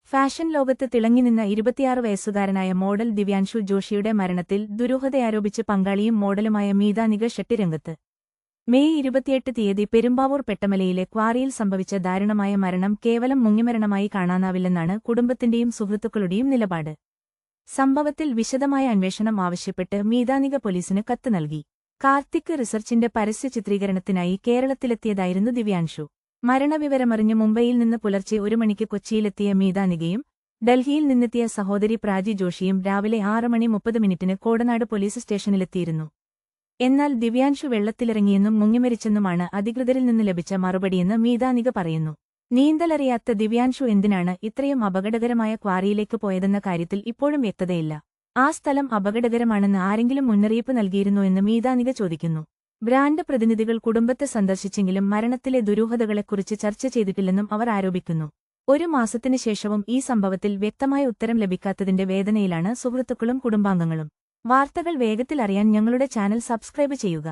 Fashion ലോകത്ത് തിളങ്ങിനിന്ന 26 വയസ്സുകാരനായ model Divyanshu ജോഷിയുടെ മരണത്തിൽ ദുരൂഹതയാരോപിച്ച് പങ്കാളിയും മോഡലുമായ മീതാനിക ഷെട്ടി രംഗത്ത്. മെയ് 28 തീയതി പെരുമ്പാവൂർ പെട്ടമലയിലെ ക്വാറിയിൽ സംഭവിച്ച ദാരുണമായ മരണം കേവലം മുങ്ങിമരണമായി കാണാനാവില്ലെന്നാണ് കുടുംബത്തിന്റെയും സുഹൃത്തുക്കളുടെയും നിലപാട്. സംഭവത്തിൽ വിശദമായ അന്വേഷണം ആവശ്യപ്പെട്ട് മീതാനിക പോലീസിന് കത്ത് നൽകി. കാർത്തിക് റിസർച്ചിന്റെ പരസ്യ ചിത്രീകരണത്തിനായി കേരളത്തിലെത്തിയതായിരുന്നു ദിവ്യാൻഷു. മരണവിവരമറിഞ്ഞ് മുംബൈയിൽ നിന്ന് പുലർച്ചെ 1 മണിക്ക് കൊച്ചിയിലെത്തിയ മീതാനികയും ഡൽഹിയിൽ നിന്നെത്തിയ സഹോദരി പ്രാചി ജോഷിയും രാവിലെ 6:30 കോടനാട് പോലീസ് സ്റ്റേഷനിലെത്തിയിരുന്നു. എന്നാൽ ദിവ്യാൻഷു വെള്ളത്തിലിറങ്ങിയെന്നും മുങ്ങിമരിച്ചെന്നുമാണ് അധികൃതരിൽ നിന്ന് ലഭിച്ച മറുപടിയെന്ന് മീതാനിക പറയുന്നു. നീന്തലറിയാത്ത ദിവ്യാൻഷു എന്തിനാണ് ഇത്രയും അപകടകരമായ ക്വാറിയിലേക്ക് പോയതെന്ന കാര്യത്തിൽ ഇപ്പോഴും വ്യക്തതയില്ല. ആ സ്ഥലം അപകടകരമാണെന്ന് ആരെങ്കിലും മുന്നറിയിപ്പ് നൽകിയിരുന്നോ എന്ന് മീതാനിക ചോദിക്കുന്നു. ബ്രാൻഡ് പ്രതിനിധികൾ കുടുംബത്തെ സന്ദർശിച്ചെങ്കിലും മരണത്തിലെ ദുരൂഹതകളെക്കുറിച്ച് ചർച്ച ചെയ്തിട്ടില്ലെന്നും അവർ ആരോപിക്കുന്നു. 1 മാസത്തിന് ശേഷവും ഈ സംഭവത്തിൽ വ്യക്തമായ ഉത്തരം ലഭിക്കാത്തതിന്റെ വേദനയിലാണ് സുഹൃത്തുക്കളും കുടുംബാംഗങ്ങളും. വാർത്തകൾ വേഗത്തിൽ അറിയാൻ ഞങ്ങളുടെ ചാനൽ സബ്സ്ക്രൈബ് ചെയ്യുക.